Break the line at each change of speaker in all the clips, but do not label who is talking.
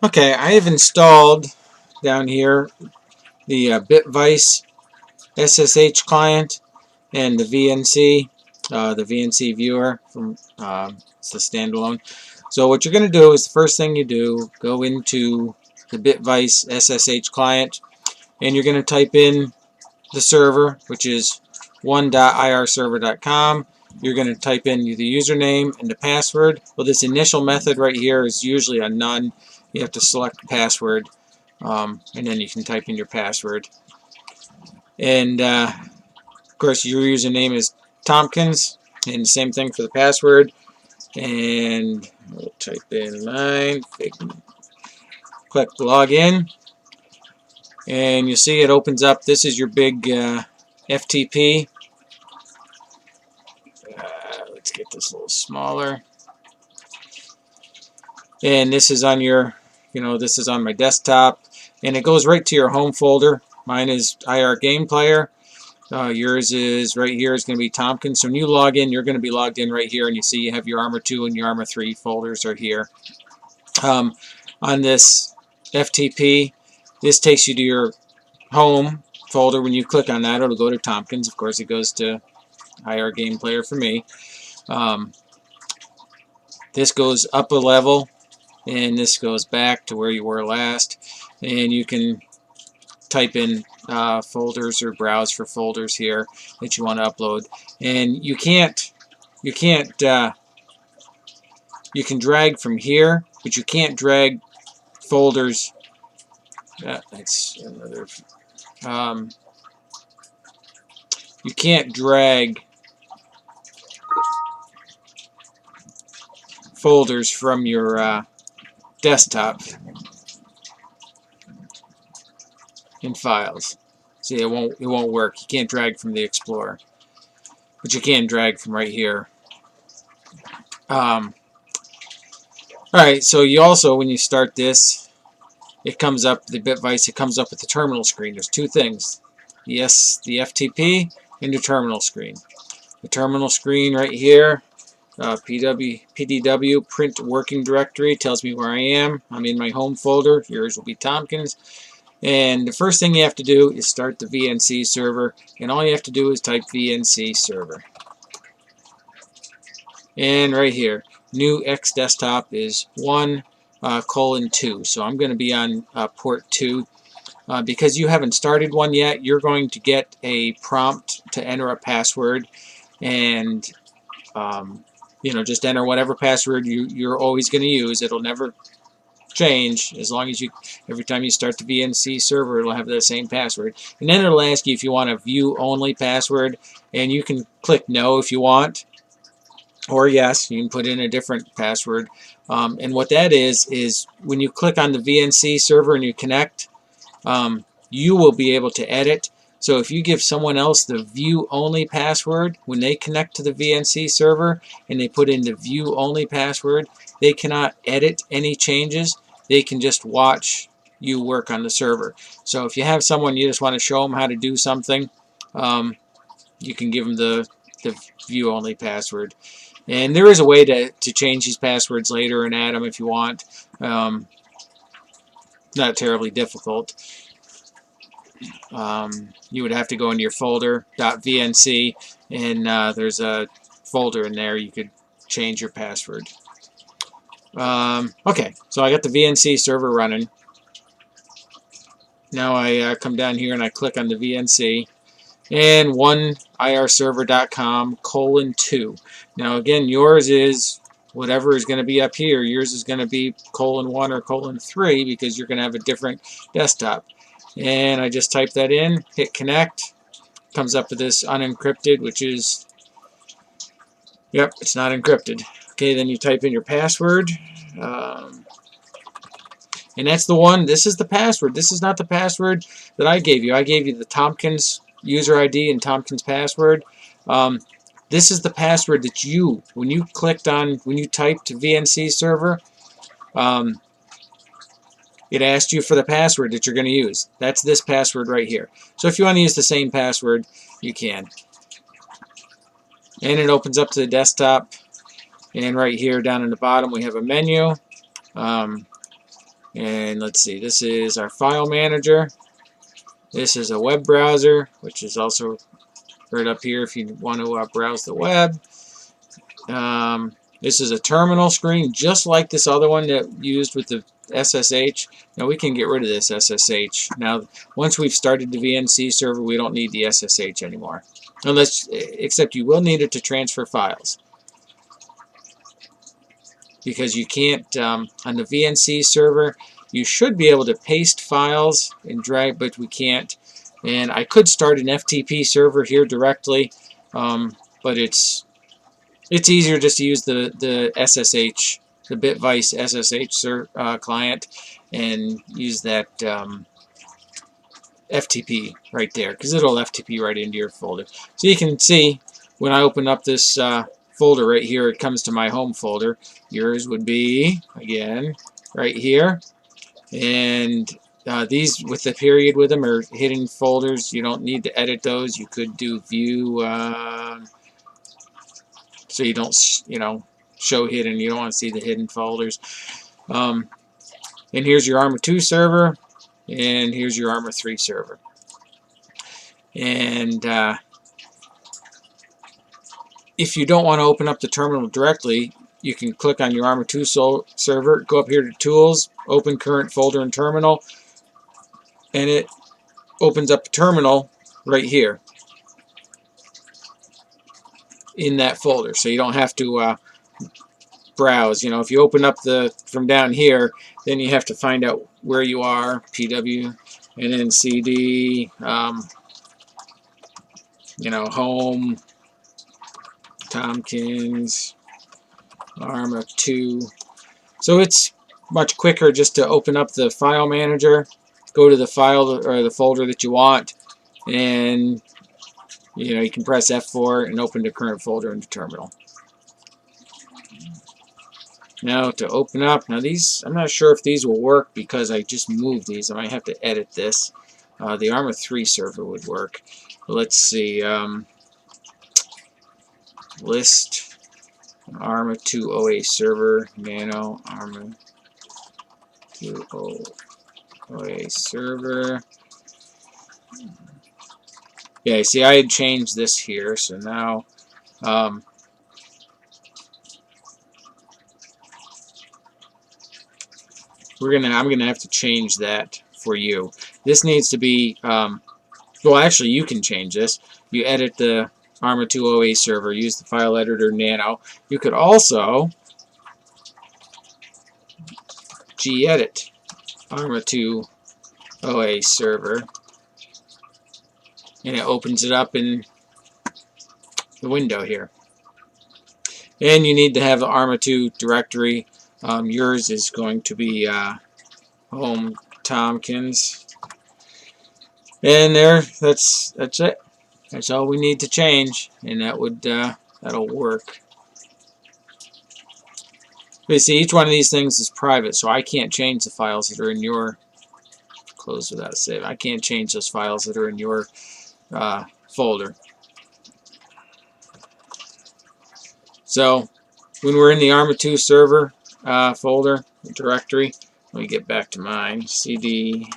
Okay, I have installed down here the BitVice SSH client and the VNC viewer from it's the standalone. So what you're going to do is the first thing you do, go into the BitVice SSH client, and you're going to type in the server, which is 1.irserver.com. You're going to type in the username and the password. Well, this initial method right here is usually a none. You have to select password, and then you can type in your password. And of course, your username is Tompkins, and same thing for the password. And we'll type in mine. Click login, and you see it opens up. This is your big FTP. Let's get this a little smaller. And this is on your, this is on my desktop, and it goes right to your home folder. Mine is IR Game Player. Yours is right here is going to be Tompkins. So when you log in, you're going to be logged in right here, and you see you have your Armor 2 and your Armor 3 folders are here. On this FTP, this takes you to your home folder. When you click on that, it'll go to Tompkins. Of course, it goes to IR Game Player for me. This goes up a level, and this goes back to where you were last. And you can type in folders or browse for folders here that you want to upload. And you can drag from here, but you can't drag folders. That's another. You can't drag folders from your desktop in files. See, it won't work. You can't drag from the Explorer, but you can drag from right here. Alright, so you also, when you start this, it comes up, the BitVice, it comes up with the terminal screen. There's two things. Yes, the FTP and the terminal screen. The terminal screen right here, PDW, print working directory, tells me where I am. I'm in my home folder. Yours will be Tompkins. And the first thing you have to do is start the VNC server, and all you have to do is type VNC server. And right here, new X desktop is 1:2. So I'm going to be on port 2. Because you haven't started one yet, you're going to get a prompt to enter a password, and just enter whatever password you're always going to use. It'll never change as long as every time you start the VNC server, it'll have the same password. And then it'll ask you if you want a view only password, and you can click no if you want, or yes, you can put in a different password. And what that is when you click on the VNC server and you connect, you will be able to edit. So if you give someone else the view only password, when they connect to the VNC server and they put in the view only password, they cannot edit any changes. They can just watch you work on the server. So if you have someone you just want to show them how to do something, you can give them the view only password. And there is a way to change these passwords later and add them if you want. Not terribly difficult. You would have to go into your folder .vnc, and there's a folder in there you could change your password. Okay, so I got the VNC server running. Now I come down here and I click on the VNC, and 1irserver.com:2. Now again, yours is whatever is going to be up here. Yours is going to be :1 or :3 because you're going to have a different desktop. And I just type that in, hit connect, comes up with this unencrypted, which is, yep, it's not encrypted. Okay, then you type in your password, and that's the one. This is the password. This is not the password that I gave you. I gave you the Tompkins user ID and Tompkins password. This is the password that when you typed VNC server, it asked you for the password that you're going to use. That's this password right here. So if you want to use the same password, you can. And it opens up to the desktop. And right here down in the bottom we have a menu. And let's see, this is our file manager. This is a web browser, which is also right up here if you want to browse the web. This is a terminal screen, just like this other one that used with the SSH. Now we can get rid of this SSH. Now, once we've started the VNC server, we don't need the SSH anymore, except you will need it to transfer files, because you can't on the VNC server. You should be able to paste files and drag, but we can't. And I could start an FTP server here directly, but it's easier just to use the SSH, the Bitvice SSH client, and use that FTP right there, because it'll FTP right into your folder. So you can see when I open up this folder right here, it comes to my home folder. Yours would be, again, right here. And these with the period with them are hidden folders. You don't need to edit those. You could do view so you don't, show hidden. You don't want to see the hidden folders. And here's your Armor 2 server, and here's your Armor 3 server. And if you don't want to open up the terminal directly, you can click on your Armor 2 server, go up here to Tools, open Current Folder and Terminal, and it opens up a terminal right here in that folder, so you don't have to browse. If you open up from down here, then you have to find out where you are, PW, and then CD, home, Tompkins, Arma 2. So it's much quicker just to open up the file manager, go to the file or the folder that you want, and you can press F4 and open the current folder in the terminal. Now to open up, these, I'm not sure if these will work because I just moved these. I might have to edit this. The Armor 3 server would work. Let's see, list Armor 2 OA server, nano Armor 2 OA server. Yeah, see, I had changed this here, so now I'm gonna have to change that for you. This needs to be well, actually, you can change this. You edit the Armor 2 OA server, use the file editor Nano. You could also gedit Armor 2 OA server, and it opens it up in the window here. And you need to have the Armor 2 directory. Yours is going to be home Tompkins. And that's it. That's all we need to change, and that'll work. But you see, each one of these things is private, so I can't change the files that are in your close without save. I can't change those files that are in your folder. So when we're in the Armor 2 server folder directory, let me get back to mine. CD.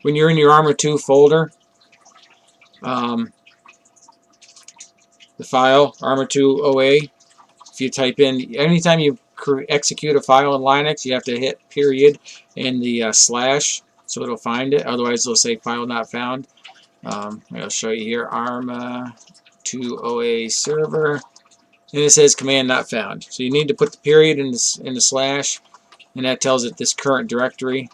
When you're in your Armor 2 folder, the file Armor 2 OA, if you type in, anytime you execute a file in Linux, you have to hit period and the slash, so it'll find it. Otherwise, it'll say file not found. I'll show you here, Armor 2 OA server, and it says command not found. So you need to put the period in the slash, and that tells it this current directory.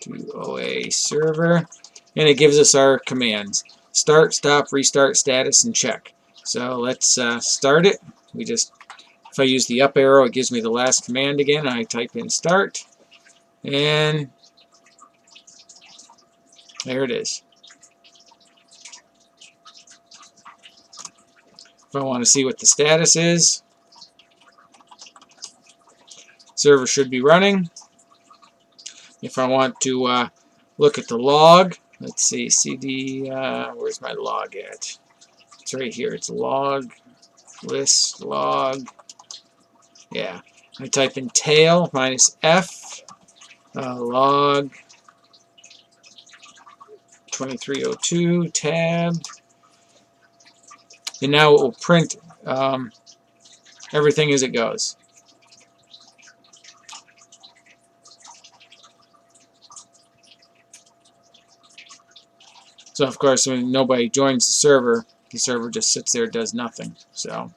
2 OA server, and it gives us our commands: start, stop, restart, status, and check. So let's start it. If I use the up arrow, it gives me the last command again. I type in start, and there it is. If I want to see what the status is, server should be running. If I want to look at the log, let's see, CD, where's my log at? It's right here. It's log, list, log. Yeah. I type in tail -f, log 2302, tab. And now it will print everything as it goes. So of course, when nobody joins the server just sits there, does nothing. So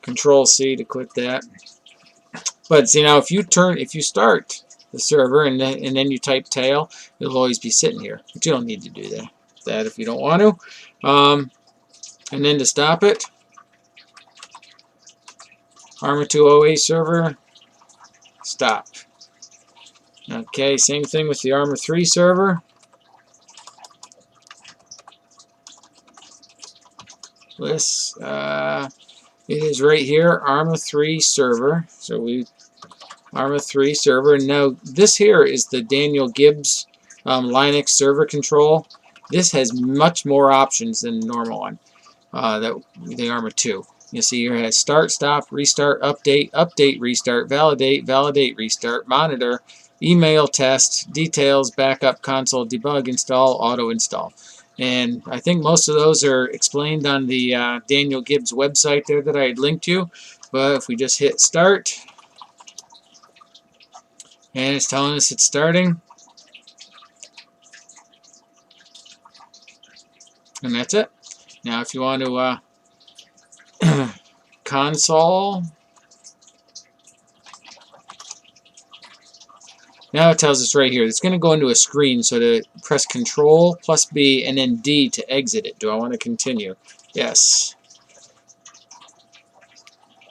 Control C to quit that. But see, now if you start the server and then you type tail, it'll always be sitting here. But you don't need to do that if you don't want to. And then to stop it, Arma 2 OA server, stop. Okay, same thing with the Arma 3 server. This it is right here, Arma 3 server. So Arma 3 server. And now this here is the Daniel Gibbs Linux server control. This has much more options than the normal one, the Arma 2. You see here it has start, stop, restart, update, update, restart, validate, validate, restart, monitor, email, test, details, backup, console, debug, install, auto install. And I think most of those are explained on the Daniel Gibbs website there that I had linked you. But if we just hit start, and it's telling us it's starting, and that's it. Now if you want to console, now it tells us right here. It's going to go into a screen, so to press Control plus B and then D to exit it. Do I want to continue? Yes.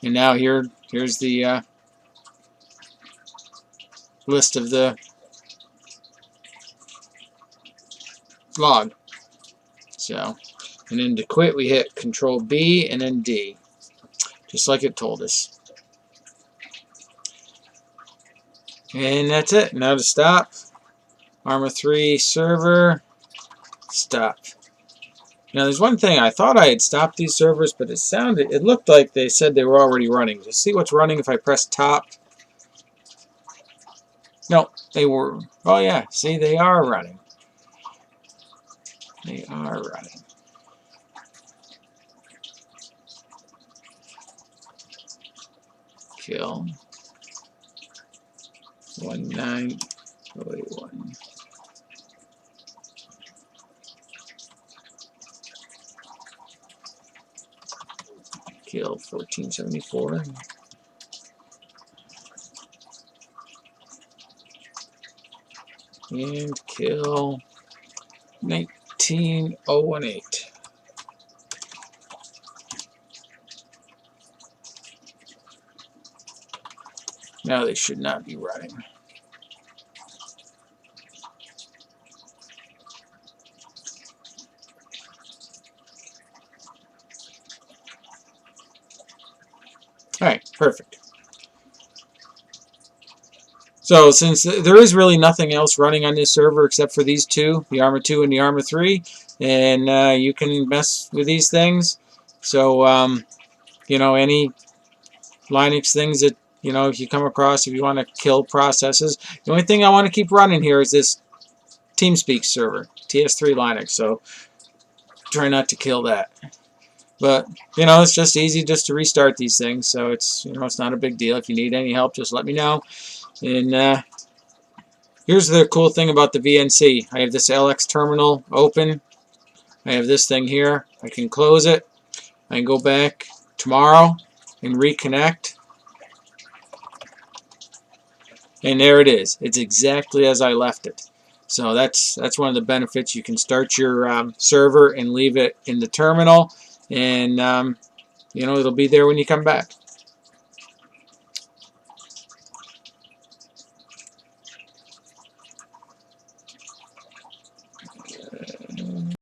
And now here's the list of the log. So, and then to quit, we hit Control B and then D, just like it told us. And that's it. Now to stop, Arma 3 server, stop. Now there's one thing, I thought I had stopped these servers, but it looked like they said they were already running. Just see what's running if I press top. No, they were, oh yeah, see, they are running. They are running. Kill 19081. Kill 1474. And kill 19018. Now they should not be running. Alright, perfect. So since there is really nothing else running on this server except for these two, the Arma 2 and the Arma 3, and you can mess with these things. So, you know, any Linux things that, you know, if you come across, if you want to kill processes. The only thing I want to keep running here is this TeamSpeak server, TS3 Linux, so try not to kill that. But, you know, it's just easy just to restart these things, so it's, you know, it's not a big deal. If you need any help, just let me know. And here's the cool thing about the VNC. I have this LX terminal open. I have this thing here. I can close it. I can go back tomorrow and reconnect. And there it is. It's exactly as I left it. So that's one of the benefits. You can start your server and leave it in the terminal, and you know, it'll be there when you come back.